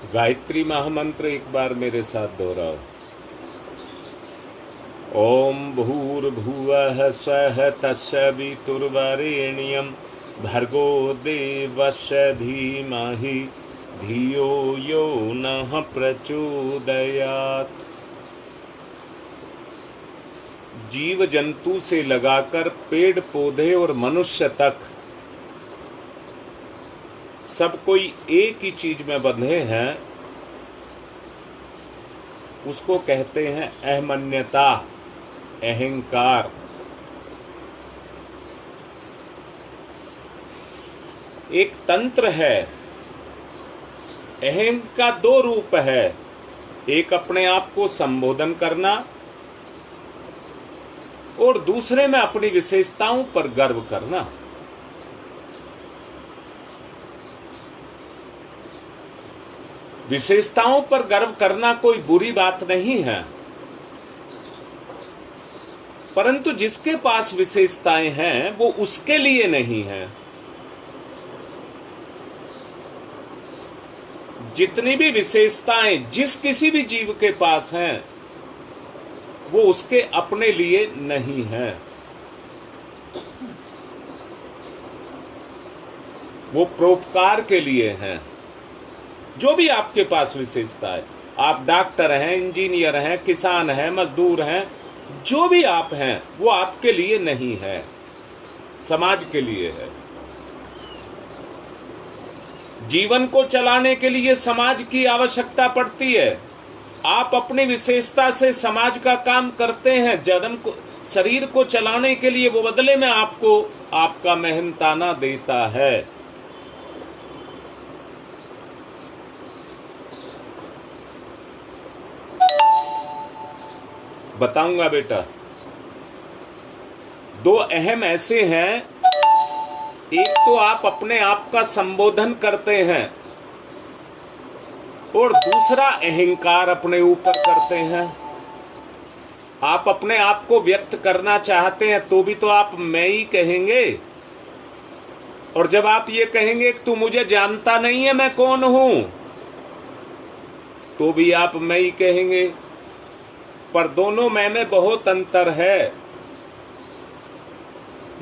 गायत्री महामंत्र एक बार मेरे साथ दोहराओ। ओम भूर्भुवः स्वः तत्सवितुर्वरेण्यं भर्गो देवस्य धीमहि धियो यो नः प्रचोदयात्। जीव जंतु से लगाकर पेड़ पौधे और मनुष्य तक सब कोई एक ही चीज में बंधे हैं, उसको कहते हैं अहमन्यता, अहंकार। एक तंत्र है। अहम का दो रूप है, एक अपने आप को संबोधन करना और दूसरे में अपनी विशेषताओं पर गर्व करना। विशेषताओं पर गर्व करना कोई बुरी बात नहीं है, परंतु जिसके पास विशेषताएं हैं वो उसके लिए नहीं है। जितनी भी विशेषताएं जिस किसी भी जीव के पास हैं वो उसके अपने लिए नहीं है, वो परोपकार के लिए हैं। जो भी आपके पास विशेषता है, आप डॉक्टर हैं, इंजीनियर हैं, किसान हैं, मजदूर हैं, जो भी आप हैं वो आपके लिए नहीं है, समाज के लिए है। जीवन को चलाने के लिए समाज की आवश्यकता पड़ती है। आप अपनी विशेषता से समाज का काम करते हैं। जन्म को, शरीर को चलाने के लिए वो बदले में आपको आपका मेहनताना देता है। बताऊंगा बेटा। दो अहम ऐसे हैं, एक तो आप अपने आप का संबोधन करते हैं और दूसरा अहंकार अपने ऊपर करते हैं। आप अपने आप को व्यक्त करना चाहते हैं तो भी तो आप मैं ही कहेंगे, और जब आप ये कहेंगे कि तू मुझे जानता नहीं है मैं कौन हूं, तो भी आप मैं ही कहेंगे। पर दोनों में बहुत अंतर है।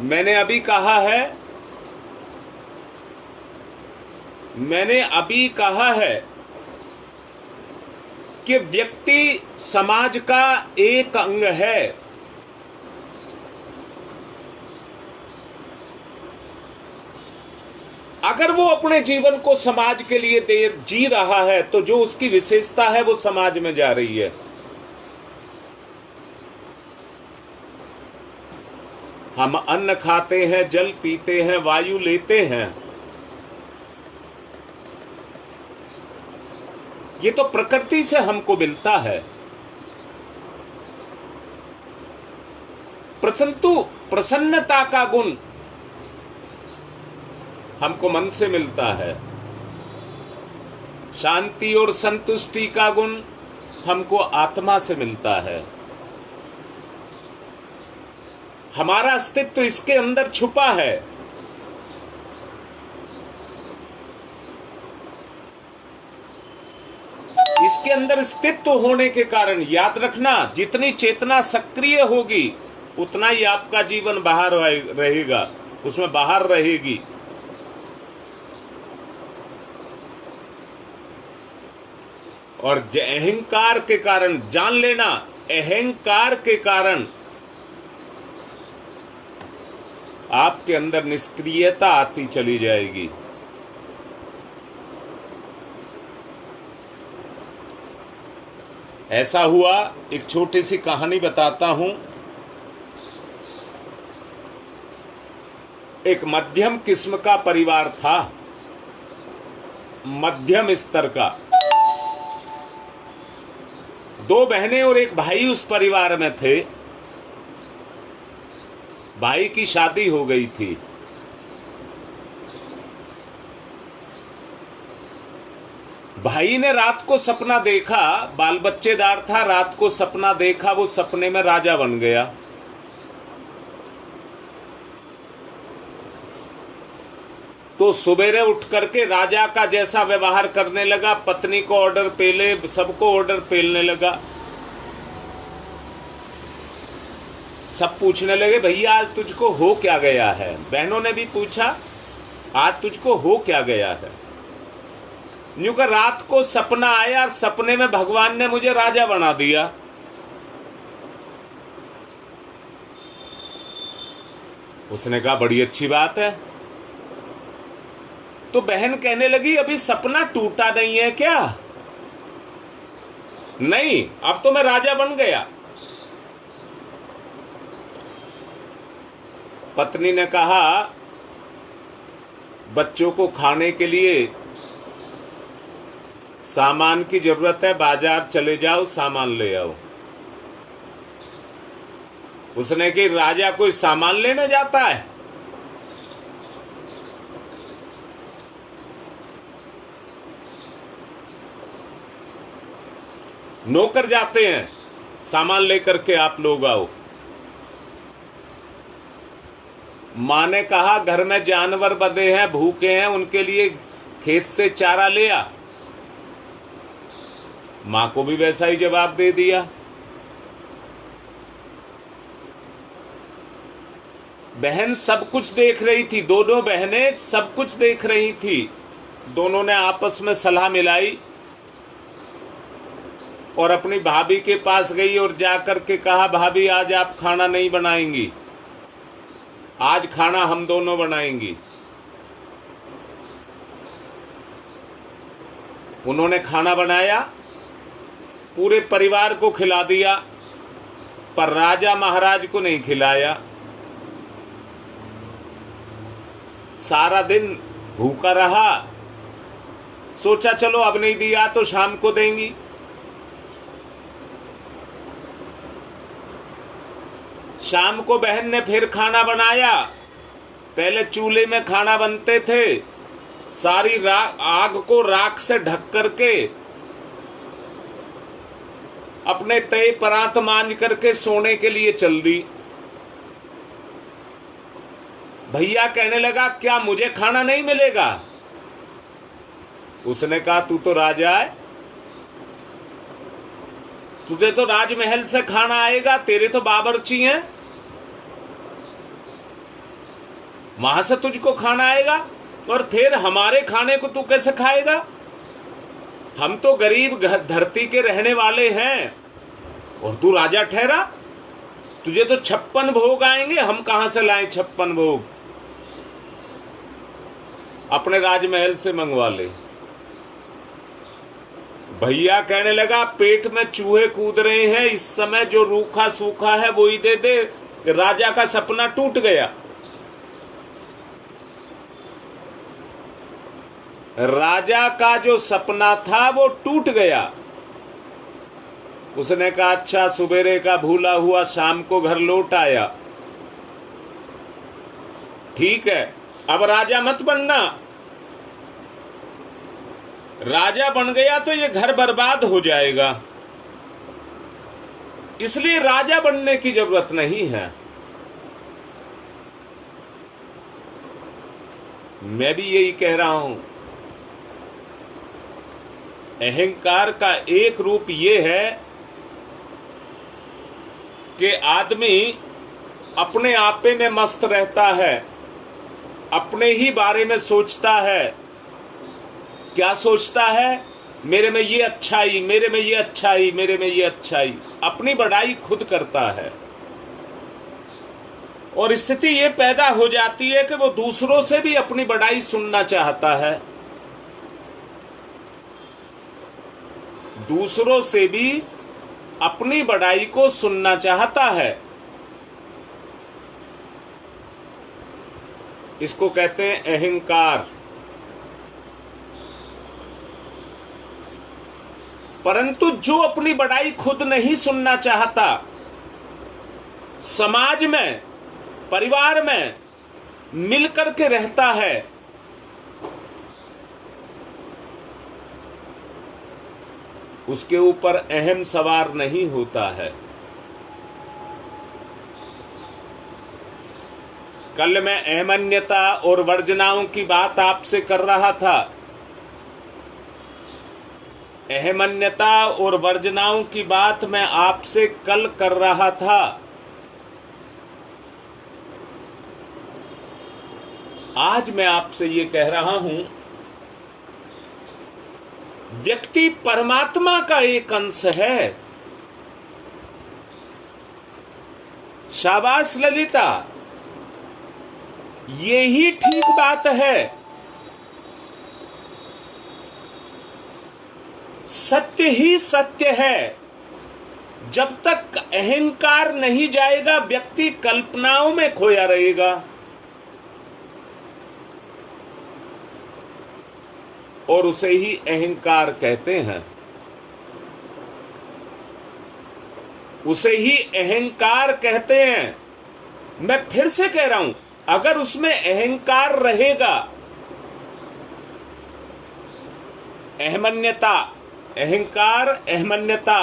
मैंने अभी कहा है कि व्यक्ति समाज का एक अंग है। अगर वो अपने जीवन को समाज के लिए जी रहा है तो जो उसकी विशेषता है वो समाज में जा रही है। हम अन्न खाते हैं, जल पीते हैं, वायु लेते हैं, ये तो प्रकृति से हमको मिलता है। परंतु प्रसन्नता का गुण हमको मन से मिलता है, शांति और संतुष्टि का गुण हमको आत्मा से मिलता है। हमारा अस्तित्व इसके अंदर छुपा है। इसके अंदर अस्तित्व होने के कारण, याद रखना, जितनी चेतना सक्रिय होगी उतना ही आपका जीवन बाहर रहेगा, उसमें बाहर रहेगी। और अहंकार के कारण, जान लेना, अहंकार के कारण आपके अंदर निष्क्रियता आती चली जाएगी। ऐसा हुआ, एक छोटी सी कहानी बताता हूं। एक मध्यम किस्म का परिवार था, मध्यम स्तर का। दो बहनें और एक भाई उस परिवार में थे। भाई की शादी हो गई थी। भाई ने रात को सपना देखा, बाल बच्चेदार था, रात को सपना देखा, वो सपने में राजा बन गया। तो सवेरे उठ करके राजा का जैसा व्यवहार करने लगा, पत्नी को ऑर्डर पेले, सबको ऑर्डर पेलने लगा। सब पूछने लगे भैया आज तुझको हो क्या गया है। बहनों ने भी पूछा आज तुझको हो क्या गया है। यूं कर रात को सपना आया और सपने में भगवान ने मुझे राजा बना दिया। उसने कहा बड़ी अच्छी बात है। तो बहन कहने लगी अभी सपना टूटा नहीं है क्या? नहीं, अब तो मैं राजा बन गया। पत्नी ने कहा बच्चों को खाने के लिए सामान की जरूरत है, बाजार चले जाओ सामान ले आओ। उसने कि राजा कोई सामान लेने जाता है? नौकर जाते हैं, सामान लेकर के आप लोग आओ। मां ने कहा घर में जानवर बंधे हैं, भूखे हैं, उनके लिए खेत से चारा ले आ। मां को भी वैसा ही जवाब दे दिया। बहन सब कुछ देख रही थी, दोनों बहनें सब कुछ देख रही थी। दोनों ने आपस में सलाह मिलाई और अपनी भाभी के पास गई और जाकर के कहा भाभी आज आप खाना नहीं बनाएंगी, आज खाना हम दोनों बनाएंगी। उन्होंने खाना बनाया, पूरे परिवार को खिला दिया, पर राजा महाराज को नहीं खिलाया। सारा दिन भूखा रहा। सोचा चलो अब नहीं दिया तो शाम को देंगी। शाम को बहन ने फिर खाना बनाया। पहले चूल्हे में खाना बनते थे, सारी आग को राख से ढक करके अपने तय परात मांज करके सोने के लिए चल दी। भैया कहने लगा क्या मुझे खाना नहीं मिलेगा? उसने कहा तू तो राजा है, तुझे तो राजमहल से खाना आएगा, तेरे तो बावर्ची हैं, वहां से तुझको खाना आएगा और फिर हमारे खाने को तू कैसे खाएगा? हम तो गरीब धरती के रहने वाले हैं और तू राजा ठहरा। तुझे तो 56 भोग आएंगे, हम कहां से लाएं 56 भोग? अपने राजमहल से मंगवा ले। भैया कहने लगा पेट में चूहे कूद रहे हैं, इस समय जो रूखा सूखा है वो ही दे दे। राजा का सपना टूट गया। राजा का जो सपना था वो टूट गया। उसने कहा अच्छा सुबेरे का भूला हुआ शाम को घर लौट आया। ठीक है, अब राजा मत बनना। राजा बन गया तो ये घर बर्बाद हो जाएगा, इसलिए राजा बनने की जरूरत नहीं है। मैं भी यही कह रहा हूं। अहंकार का एक रूप ये है कि आदमी अपने आपे में मस्त रहता है, अपने ही बारे में सोचता है। क्या सोचता है? मेरे में ये अच्छाई, मेरे में ये अच्छाई, मेरे में ये अच्छाई। अपनी बड़ाई खुद करता है और स्थिति ये पैदा हो जाती है कि वो दूसरों से भी अपनी बड़ाई सुनना चाहता है, दूसरों से भी अपनी बड़ाई को सुनना चाहता है। इसको कहते हैं अहंकार। परंतु जो अपनी बड़ाई खुद नहीं सुनना चाहता, समाज में, परिवार में मिलकर के रहता है, उसके ऊपर अहम सवार नहीं होता है। कल मैं अहमन्यता और वर्जनाओं की बात आपसे कर रहा था। अहमन्यता और वर्जनाओं की बात मैं आपसे कल कर रहा था। आज मैं आपसे ये कह रहा हूं, व्यक्ति परमात्मा का एक अंश है। शाबाश ललिता, ये ही ठीक बात है। सत्य ही सत्य है। जब तक अहंकार नहीं जाएगा, व्यक्ति कल्पनाओं में खोया रहेगा। और उसे ही अहंकार कहते हैं। उसे ही अहंकार कहते हैं। मैं फिर से कह रहा हूं, अगर उसमें अहंकार रहेगा, अहमन्यता, अहंकार अहमन्यता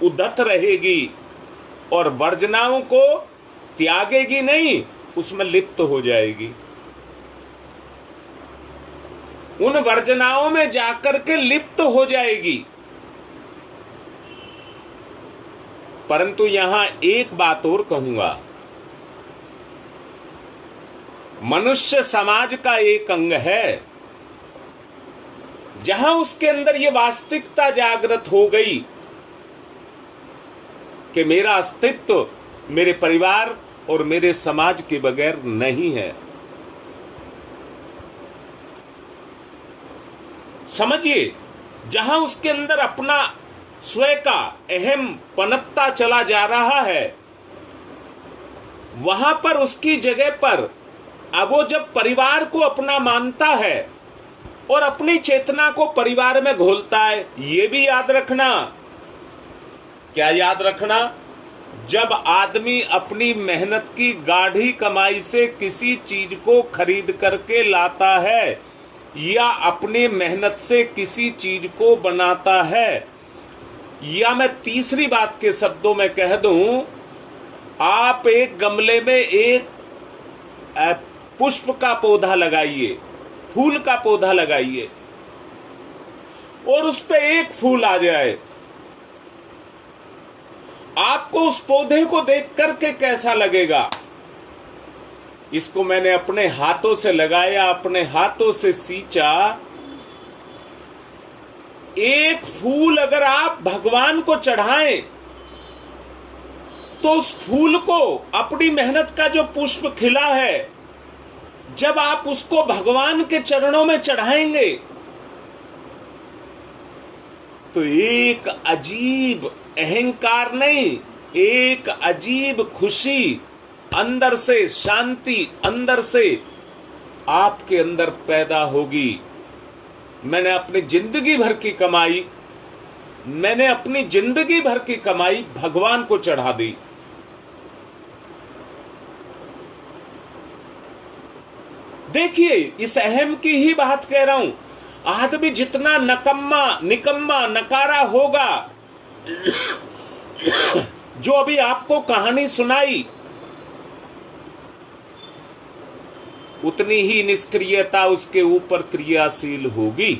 उद्धत रहेगी और वर्जनाओं को त्यागेगी नहीं, उसमें लिप्त हो जाएगी। उन वर्जनाओं में जाकर के लिप्त हो जाएगी। परंतु यहां एक बात और कहूंगा, मनुष्य समाज का एक अंग है। जहां उसके अंदर यह वास्तविकता जागृत हो गई कि मेरा अस्तित्व मेरे परिवार और मेरे समाज के बगैर नहीं है। समझिए, जहां उसके अंदर अपना स्वयं का अहम पनपता चला जा रहा है, वहां पर उसकी जगह पर अब वो जब परिवार को अपना मानता है और अपनी चेतना को परिवार में घोलता है, ये भी याद रखना। क्या याद रखना? जब आदमी अपनी मेहनत की गाढ़ी कमाई से किसी चीज को खरीद करके लाता है या अपनी मेहनत से किसी चीज को बनाता है, या मैं तीसरी बात के शब्दों में कह दूं, आप एक गमले में एक पुष्प का पौधा लगाइए, फूल का पौधा लगाइए और उस पे एक फूल आ जाए, आपको उस पौधे को देख करके कैसा लगेगा? इसको मैंने अपने हाथों से लगाया, अपने हाथों से सींचा। एक फूल अगर आप भगवान को चढ़ाएं तो उस फूल को, अपनी मेहनत का जो पुष्प खिला है, जब आप उसको भगवान के चरणों में चढ़ाएंगे तो एक अजीब अहंकार नहीं, एक अजीब खुशी, अंदर से शांति, अंदर से आपके अंदर पैदा होगी। मैंने अपनी जिंदगी भर की कमाई, मैंने अपनी जिंदगी भर की कमाई भगवान को चढ़ा दी। देखिए, इस अहम की ही बात कह रहा हूं। आदमी जितना निकम्मा नकारा होगा, जो अभी आपको कहानी सुनाई, उतनी ही निष्क्रियता उसके ऊपर क्रियाशील होगी।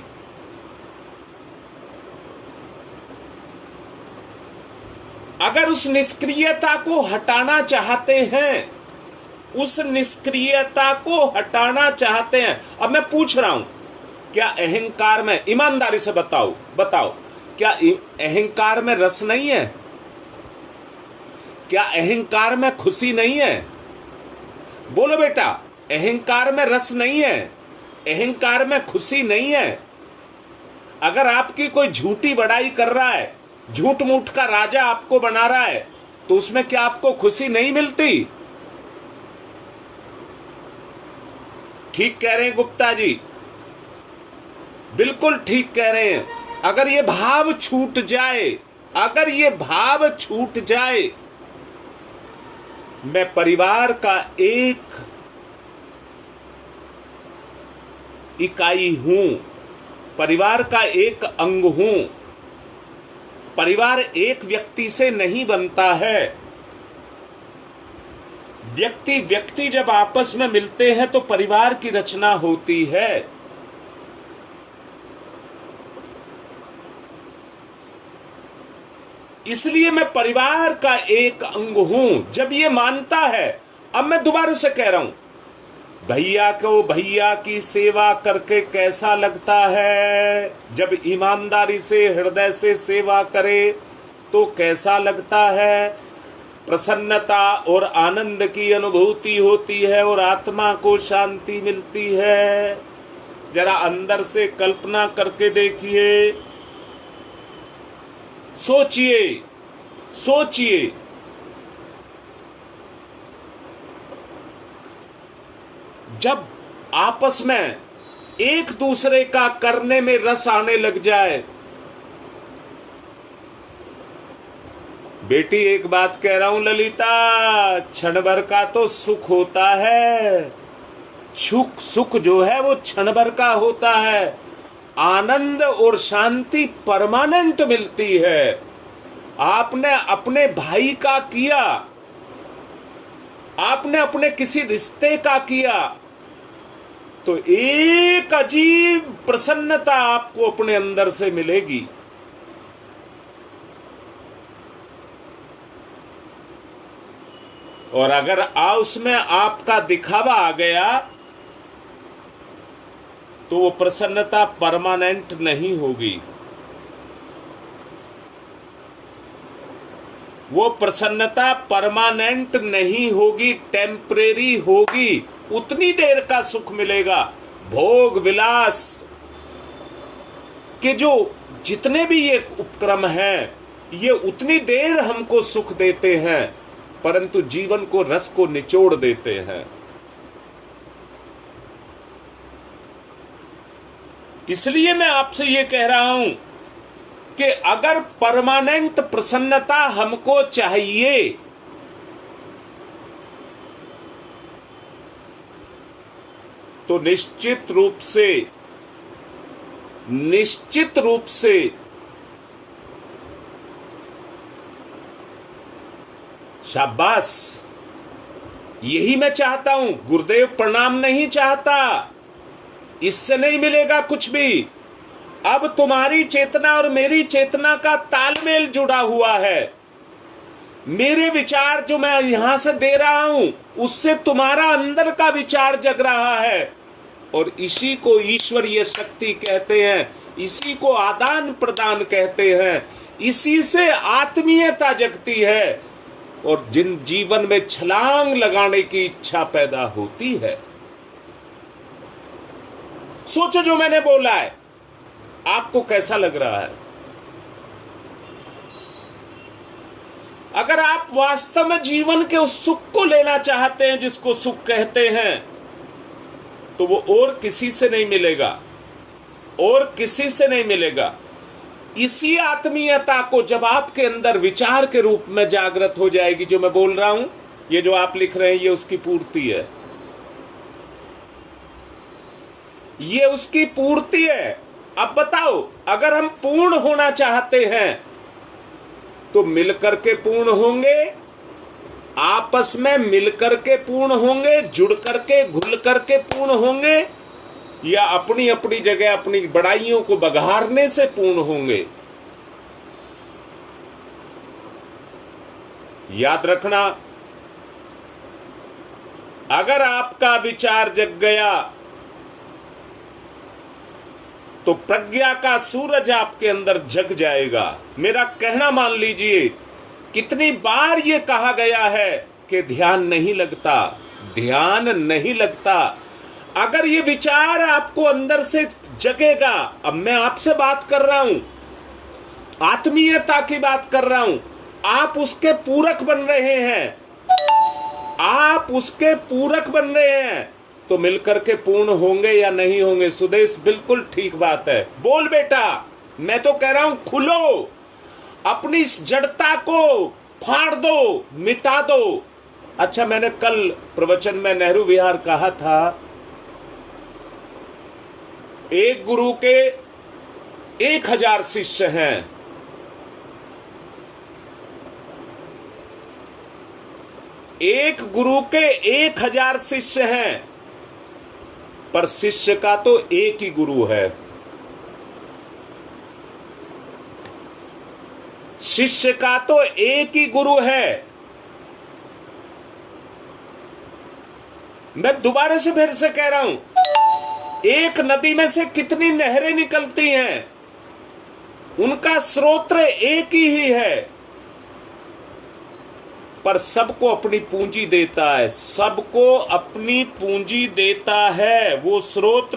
अगर उस निष्क्रियता को हटाना चाहते हैं, उस निष्क्रियता को हटाना चाहते हैं, अब मैं पूछ रहा हूं, क्या अहंकार में, ईमानदारी से बताओ, क्या अहंकार में रस नहीं है? क्या अहंकार में खुशी नहीं है? बोलो बेटा, अहंकार में रस नहीं है? अहंकार में खुशी नहीं है? अगर आपकी कोई झूठी बड़ाई कर रहा है, झूठ मूठ का राजा आपको बना रहा है, तो उसमें क्या आपको खुशी नहीं मिलती? ठीक कह रहे हैं गुप्ता जी, बिल्कुल ठीक कह रहे हैं। अगर ये भाव छूट जाए, अगर ये भाव छूट जाए, मैं परिवार का एक इकाई हूं, परिवार का एक अंग हूं। परिवार एक व्यक्ति से नहीं बनता है। व्यक्ति व्यक्ति जब आपस में मिलते हैं तो परिवार की रचना होती है। इसलिए मैं परिवार का एक अंग हूं। जब ये मानता है, अब मैं दोबारा से कह रहा हूं, भैया को भैया की सेवा करके कैसा लगता है? जब ईमानदारी से हृदय से सेवा करे तो कैसा लगता है? प्रसन्नता और आनंद की अनुभूति होती है और आत्मा को शांति मिलती है। जरा अंदर से कल्पना करके देखिए, सोचिए सोचिए। जब आपस में एक दूसरे का करने में रस आने लग जाए। बेटी एक बात कह रहा हूं ललिता, क्षण भर का तो सुख होता है। सुख जो है वो क्षण भर का होता है। आनंद और शांति परमानेंट मिलती है। आपने अपने भाई का किया, आपने अपने किसी रिश्ते का किया, तो एक अजीब प्रसन्नता आपको अपने अंदर से मिलेगी। और अगर उसमें आपका दिखावा आ गया तो वो प्रसन्नता परमानेंट नहीं होगी। वो प्रसन्नता परमानेंट नहीं होगी, टेम्परेरी होगी। उतनी देर का सुख मिलेगा। भोग विलास के जो जितने भी ये उपक्रम हैं, ये उतनी देर हमको सुख देते हैं, परंतु जीवन को, रस को निचोड़ देते हैं। इसलिए मैं आपसे ये कह रहा हूं कि अगर परमानेंट प्रसन्नता हमको चाहिए तो निश्चित रूप से शाबाश, यही मैं चाहता हूं। गुरुदेव प्रणाम नहीं चाहता, इससे नहीं मिलेगा कुछ भी। अब तुम्हारी चेतना और मेरी चेतना का तालमेल जुड़ा हुआ है। मेरे विचार जो मैं यहां से दे रहा हूं, उससे तुम्हारा अंदर का विचार जग रहा है, और इसी को ईश्वरीय शक्ति कहते हैं, इसी को आदान प्रदान कहते हैं, इसी से आत्मीयता जगती है, और जिन जीवन में छलांग लगाने की इच्छा पैदा होती है। सोचो जो मैंने बोला है, आपको कैसा लग रहा है? अगर आप वास्तव में जीवन के उस सुख को लेना चाहते हैं जिसको सुख कहते हैं, तो वो और किसी से नहीं मिलेगा, और किसी से नहीं मिलेगा। इसी आत्मीयता को जब आपके अंदर विचार के रूप में जागृत हो जाएगी, जो मैं बोल रहा हूं, ये जो आप लिख रहे हैं, ये उसकी पूर्ति है। ये उसकी पूर्ति है। अब बताओ, अगर हम पूर्ण होना चाहते हैं तो मिलकर के पूर्ण होंगे, आपस में मिलकर के पूर्ण होंगे, जुड़ करके, घुल करके पूर्ण होंगे, या अपनी अपनी जगह अपनी बड़ाइयों को बघारने से पूर्ण होंगे? याद रखना, अगर आपका विचार जग गया तो प्रज्ञा का सूरज आपके अंदर जग जाएगा। मेरा कहना मान लीजिए, कितनी बार ये कहा गया है कि ध्यान नहीं लगता, ध्यान नहीं लगता। अगर ये विचार आपको अंदर से जगेगा, अब मैं आपसे बात कर रहा हूं, आत्मीयता की बात कर रहा हूं, आप उसके पूरक बन रहे हैं, आप उसके पूरक बन रहे हैं, तो मिलकर के पूर्ण होंगे या नहीं होंगे? सुदेश, बिल्कुल ठीक बात है। बोल बेटा, मैं तो कह रहा हूं, खुलो, अपनी इस जड़ता को फाड़ दो, मिटा दो। अच्छा, मैंने कल प्रवचन में नेहरू विहार कहा था, एक गुरु के 1000 शिष्य हैं। एक गुरु के 1000 शिष्य हैं, पर शिष्य का तो एक ही गुरु है। शिष्य का तो एक ही गुरु है। मैं दोबारा से फिर से कह रहा हूं, एक नदी में से कितनी नहरें निकलती हैं, उनका स्रोत एक ही है, पर सबको अपनी पूंजी देता है। सबको अपनी पूंजी देता है, वो स्रोत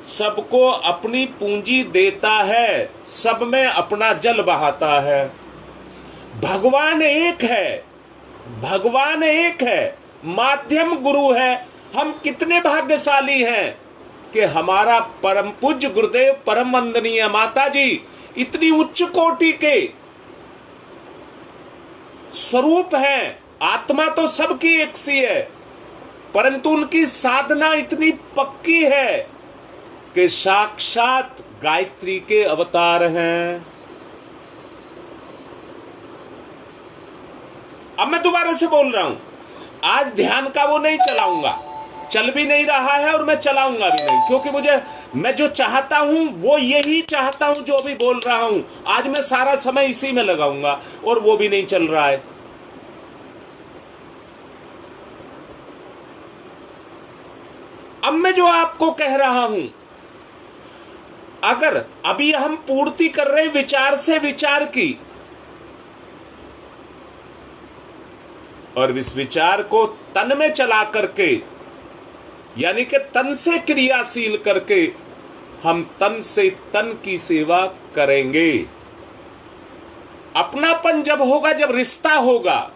सबको अपनी पूंजी देता है, सब में अपना जल बहाता है। भगवान एक है, भगवान एक है, माध्यम गुरु है। हम कितने भाग्यशाली हैं कि हमारा परम पूज्य गुरुदेव, परम वंदनीय माता जी इतनी उच्च कोटि के स्वरूप हैं। आत्मा तो सबकी एक सी है, परंतु उनकी साधना इतनी पक्की है कि साक्षात गायत्री के अवतार हैं। अब मैं दोबारा से बोल रहा हूं, आज ध्यान का वो नहीं चलाऊंगा, चल भी नहीं रहा है और मैं चलाऊंगा भी नहीं, क्योंकि मैं जो चाहता हूं वो यही चाहता हूं, जो भी बोल रहा हूं आज मैं सारा समय इसी में लगाऊंगा, और वो भी नहीं चल रहा है। अब मैं जो आपको कह रहा हूं, अगर अभी हम पूर्ति कर रहे विचार से विचार की, और इस विचार को तन में चला करके, यानी कि तन से क्रियाशील करके हम तन से तन की सेवा करेंगे। अपनापन जब होगा, जब रिश्ता होगा।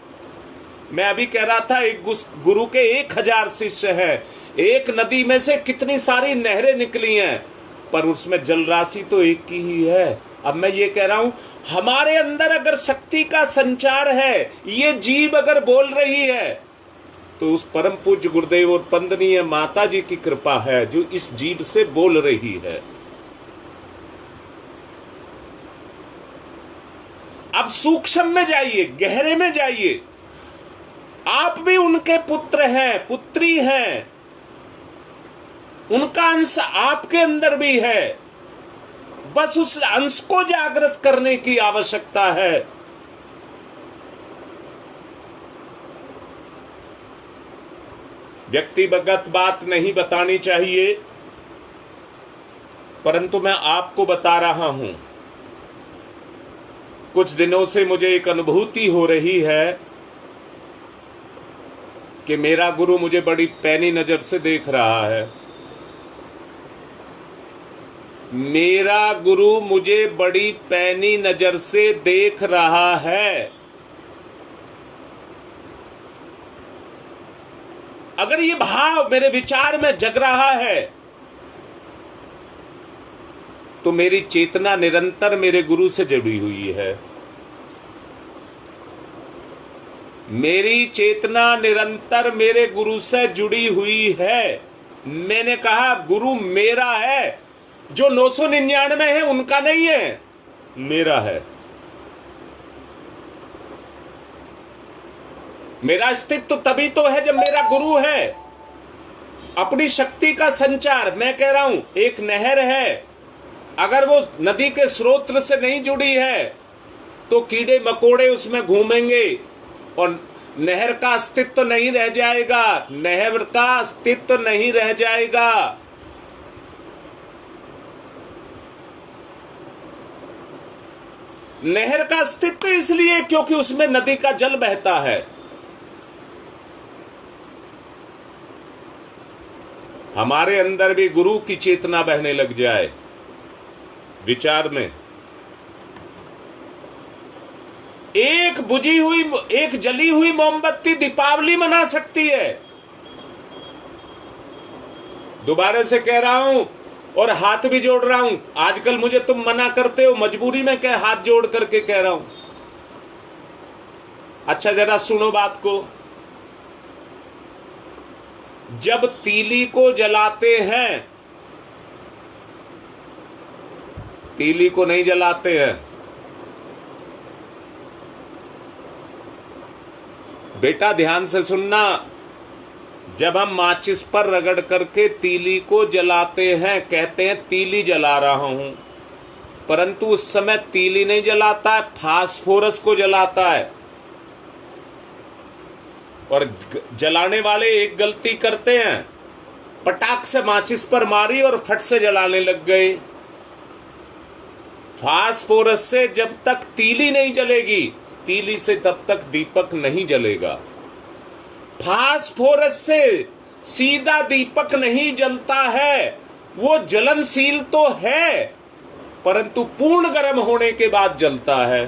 मैं अभी कह रहा था, एक गुरु के 1000 शिष्य हैं, एक नदी में से कितनी सारी नहरें निकली हैं, पर उसमें जल राशि तो एक की ही है। अब मैं ये कह रहा हूं, हमारे अंदर अगर शक्ति का संचार है, ये जीव अगर बोल रही है, तो उस परम पूज्य गुरुदेव और वंदनीय माता जी की कृपा है जो इस जीव से बोल रही है। अब सूक्ष्म में जाइए, गहरे में जाइए। आप भी उनके पुत्र हैं, पुत्री हैं, उनका अंश आपके अंदर भी है, बस उस अंश को जागृत करने की आवश्यकता है। व्यक्तिगत बात नहीं बतानी चाहिए, परंतु मैं आपको बता रहा हूं, कुछ दिनों से मुझे एक अनुभूति हो रही है कि मेरा गुरु मुझे बड़ी पैनी नजर से देख रहा है। मेरा गुरु मुझे बड़ी पैनी नजर से देख रहा है। अगर ये भाव मेरे विचार में जग रहा है, तो मेरी चेतना निरंतर मेरे गुरु से जुड़ी हुई है। मेरी चेतना निरंतर मेरे गुरु से जुड़ी हुई है। मैंने कहा, गुरु मेरा है, जो 999 है उनका नहीं है, मेरा है। मेरा अस्तित्व तभी तो है जब मेरा गुरु है। अपनी शक्ति का संचार, मैं कह रहा हूं, एक नहर है, अगर वो नदी के स्रोत से नहीं जुड़ी है तो कीड़े मकोड़े उसमें घूमेंगे और नहर का अस्तित्व नहीं रह जाएगा, नहर का अस्तित्व नहीं रह जाएगा। नहर का अस्तित्व इसलिए क्योंकि उसमें नदी का जल बहता है। हमारे अंदर भी गुरु की चेतना बहने लग जाए विचार में, एक बुझी हुई, एक जली हुई मोमबत्ती दीपावली मना सकती है। दोबारा से कह रहा हूं और हाथ भी जोड़ रहा हूं, आजकल मुझे तुम मना करते हो, मजबूरी में क्या हाथ जोड़ करके कह रहा हूं। अच्छा जरा सुनो बात को। जब तीली को जलाते हैं, तीली को नहीं जलाते हैं, बेटा ध्यान से सुनना, जब हम माचिस पर रगड़ करके तीली को जलाते हैं, कहते हैं तीली जला रहा हूं, परंतु उस समय तीली नहीं जलाता है, फास्फोरस को जलाता है। और जलाने वाले एक गलती करते हैं, पटाख से माचिस पर मारी और फट से जलाने लग गए। फास्फोरस से जब तक तीली नहीं जलेगी, तीली से तब तक दीपक नहीं जलेगा। फास्फोरस से सीधा दीपक नहीं जलता है, वो जलनशील तो है परंतु पूर्ण गर्म होने के बाद जलता है।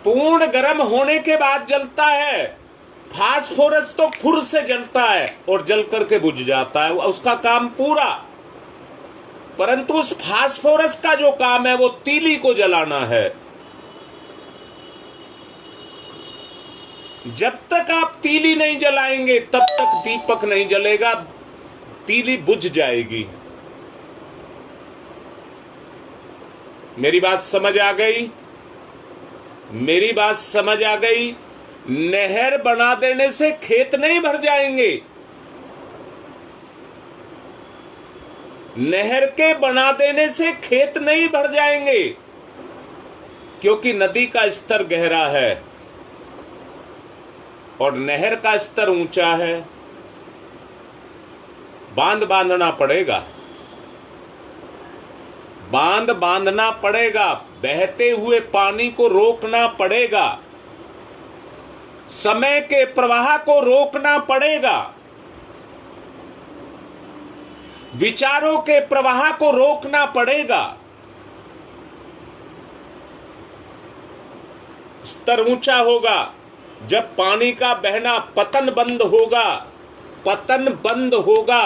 पूर्ण गर्म होने के बाद जलता है। फास्फोरस तो फुर से जलता है और जल करके बुझ जाता है, उसका काम पूरा। परंतु उस फास्फोरस का जो काम है वो तीली को जलाना है। जब तक आप तीली नहीं जलाएंगे तब तक दीपक नहीं जलेगा, तीली बुझ जाएगी। मेरी बात समझ आ गई? मेरी बात समझ आ गई? नहर बना देने से खेत नहीं भर जाएंगे। नहर के बना देने से खेत नहीं भर जाएंगे, क्योंकि नदी का स्तर गहरा है और नहर का स्तर ऊंचा है। बांध बांधना पड़ेगा, बांध बांधना पड़ेगा, बहते हुए पानी को रोकना पड़ेगा, समय के प्रवाह को रोकना पड़ेगा, विचारों के प्रवाह को रोकना पड़ेगा। स्तर ऊंचा होगा जब पानी का बहना, पतन बंद होगा। पतन बंद होगा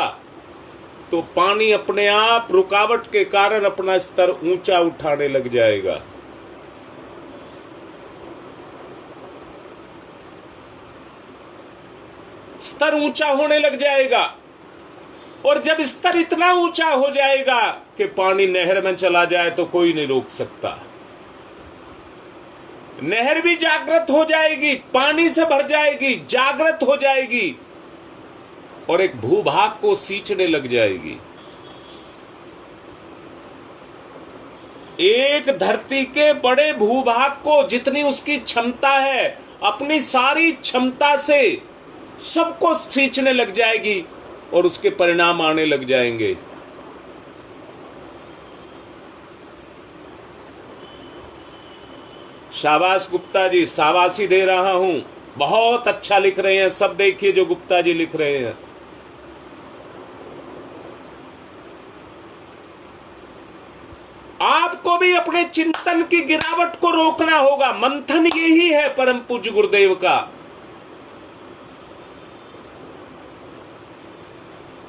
तो पानी अपने आप रुकावट के कारण अपना स्तर ऊंचा उठाने लग जाएगा। स्तर ऊंचा होने लग जाएगा और जब स्तर इतना ऊंचा हो जाएगा कि पानी नहर में चला जाए तो कोई नहीं रोक सकता। नहर भी जागृत हो जाएगी, पानी से भर जाएगी, जागृत हो जाएगी और एक भूभाग को सींचने लग जाएगी। एक धरती के बड़े भूभाग को जितनी उसकी क्षमता है, अपनी सारी क्षमता से सबको सींचने लग जाएगी और उसके परिणाम आने लग जाएंगे। शाबाश गुप्ता जी, शाबाशी दे रहा हूं। बहुत अच्छा लिख रहे हैं सब, देखिए जो गुप्ता जी लिख रहे हैं। आपको भी अपने चिंतन की गिरावट को रोकना होगा। मंथन यही है परम पूज्य गुरुदेव का।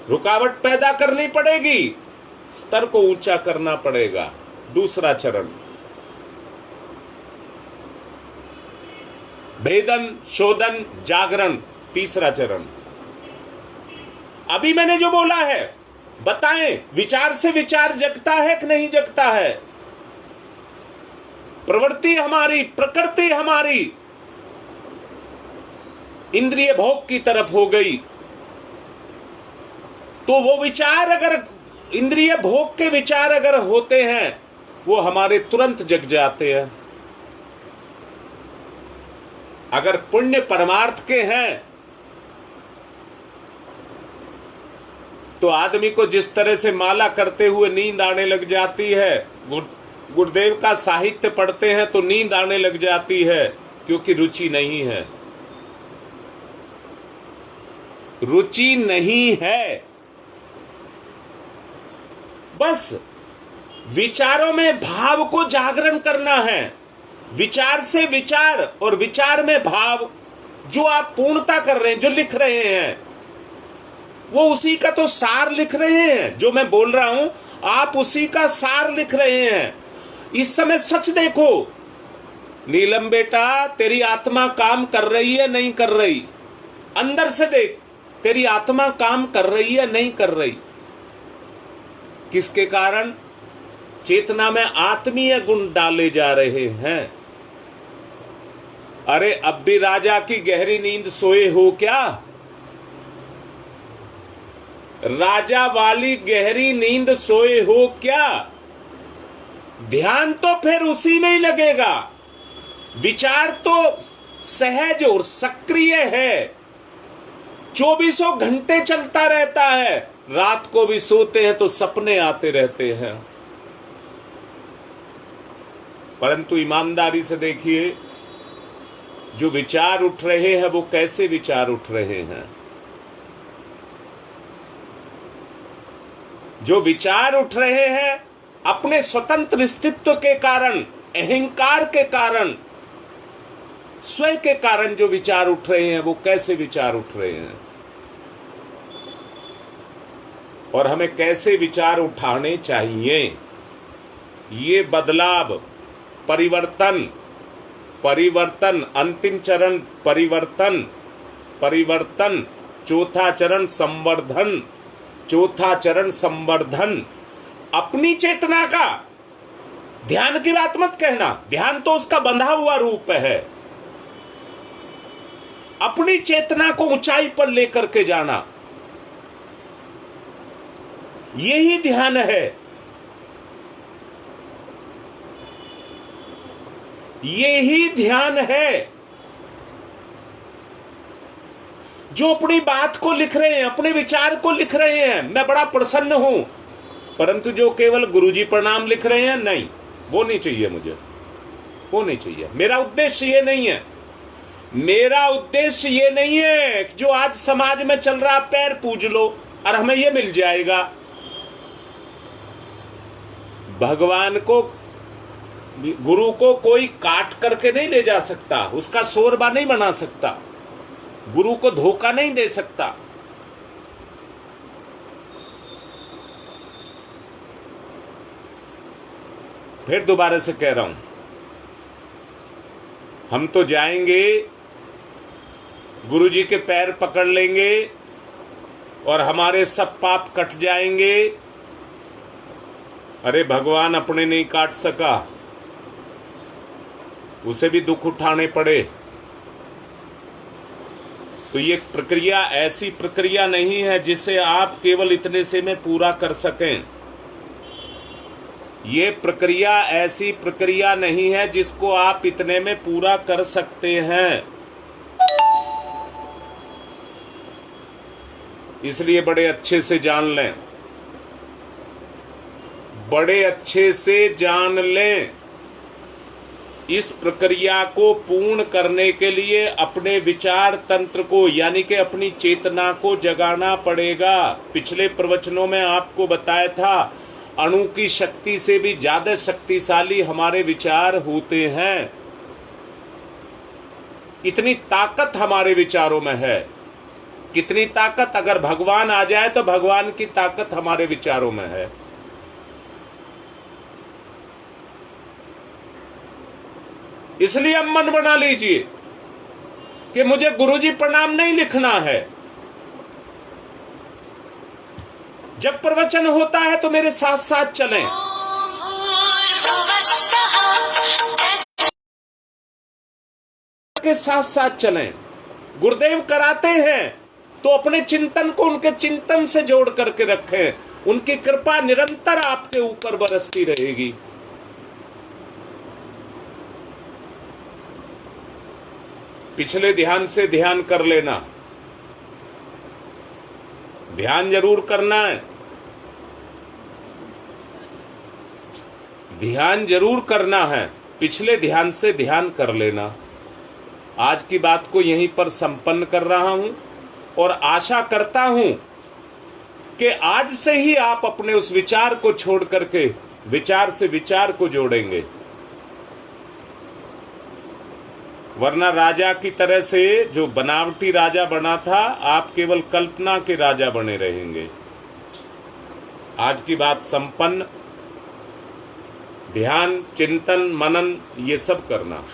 रुकावट पैदा करनी पड़ेगी, स्तर को ऊंचा करना पड़ेगा। दूसरा चरण भेदन, शोधन, जागरण। तीसरा चरण अभी मैंने जो बोला है बताएं, विचार से विचार जगता है कि नहीं जगता है? प्रवृत्ति हमारी, प्रकृति हमारी इंद्रिय भोग की तरफ हो गई तो वो विचार, अगर इंद्रिय भोग के विचार अगर होते हैं वो हमारे तुरंत जग जाते हैं। अगर पुण्य परमार्थ के हैं तो आदमी को जिस तरह से माला करते हुए नींद आने लग जाती है, गुरुदेव का साहित्य पढ़ते हैं तो नींद आने लग जाती है, क्योंकि रुचि नहीं है। रुचि नहीं है। बस विचारों में भाव को जागरण करना है। विचार से विचार और विचार में भाव, जो आप पूर्णता कर रहे हैं, जो लिख रहे हैं, वो उसी का तो सार लिख रहे हैं। जो मैं बोल रहा हूं आप उसी का सार लिख रहे हैं। इस समय सच देखो नीलम बेटा, तेरी आत्मा काम कर रही है नहीं कर रही? अंदर से देख, तेरी आत्मा काम कर रही है नहीं कर रही? किसके कारण? चेतना में आत्मीय गुण डाले जा रहे हैं। अरे अब भी राजा की गहरी नींद सोए हो क्या? राजा वाली गहरी नींद सोए हो क्या? ध्यान तो फिर उसी में ही लगेगा। विचार तो सहज और सक्रिय है, 24 घंटे चलता रहता है। रात को भी सोते हैं तो सपने आते रहते हैं। परंतु ईमानदारी से देखिए, जो विचार उठ रहे हैं वो कैसे विचार उठ रहे हैं। जो विचार उठ रहे हैं अपने स्वतंत्र अस्तित्व के कारण, अहंकार के कारण, स्वयं के कारण जो विचार उठ रहे हैं वो कैसे विचार उठ रहे हैं, और हमें कैसे विचार उठाने चाहिए। ये बदलाव, परिवर्तन, अंतिम चरण परिवर्तन, चौथा चरण संवर्धन। अपनी चेतना का, ध्यान की बात मत कहना, ध्यान तो उसका बंधा हुआ रूप है। अपनी चेतना को ऊंचाई पर लेकर के जाना, यही ध्यान है। यही ध्यान है। जो अपनी बात को लिख रहे हैं, अपने विचार को लिख रहे हैं, मैं बड़ा प्रसन्न हूं, परंतु जो केवल गुरुजी प्रणाम लिख रहे हैं, नहीं, वो नहीं चाहिए मुझे, वो नहीं चाहिए। मेरा उद्देश्य ये नहीं है। मेरा उद्देश्य ये नहीं है जो आज समाज में चल रहा पैर पूज लो और हमें ये मिल जाएगा। भगवान को, गुरु को कोई काट करके नहीं ले जा सकता, उसका शोरबा नहीं बना सकता, गुरु को धोखा नहीं दे सकता। फिर दोबारा से कह रहा हूं, हम तो जाएंगे, गुरुजी के पैर पकड़ लेंगे और हमारे सब पाप कट जाएंगे। अरे भगवान अपने नहीं काट सका, उसे भी दुख उठाने पड़े। तो ये प्रक्रिया ऐसी प्रक्रिया नहीं है जिसे आप केवल इतने से में पूरा कर सकें। ये प्रक्रिया ऐसी प्रक्रिया नहीं है जिसको आप इतने में पूरा कर सकते हैं। इसलिए बड़े अच्छे से जान लें, बड़े अच्छे से जान लें। इस प्रक्रिया को पूर्ण करने के लिए अपने विचार तंत्र को, यानी कि अपनी चेतना को जगाना पड़ेगा। पिछले प्रवचनों में आपको बताया था, अणु की शक्ति से भी ज्यादा शक्तिशाली हमारे विचार होते हैं। इतनी ताकत हमारे विचारों में है। कितनी ताकत? अगर भगवान आ जाए तो भगवान की ताकत हमारे विचारों में है। इसलिए अब मन बना लीजिए कि मुझे गुरुजी प्रणाम नहीं लिखना है। जब प्रवचन होता है तो मेरे साथ साथ चलें। के साथ साथ चलें। गुरुदेव कराते हैं तो अपने चिंतन को उनके चिंतन से जोड़ करके रखें। उनकी कृपा निरंतर आपके ऊपर बरसती रहेगी। पिछले ध्यान से ध्यान कर लेना। ध्यान जरूर करना है, ध्यान जरूर करना है। पिछले ध्यान से ध्यान कर लेना। आज की बात को यहीं पर संपन्न कर रहा हूं और आशा करता हूं कि आज से ही आप अपने उस विचार को छोड़ करके विचार से विचार को जोड़ेंगे। वरना राजा की तरह से जो बनावटी राजा बना था, आप केवल कल्पना के राजा बने रहेंगे। आज की बात संपन्न। ध्यान, चिंतन, मनन ये सब करना।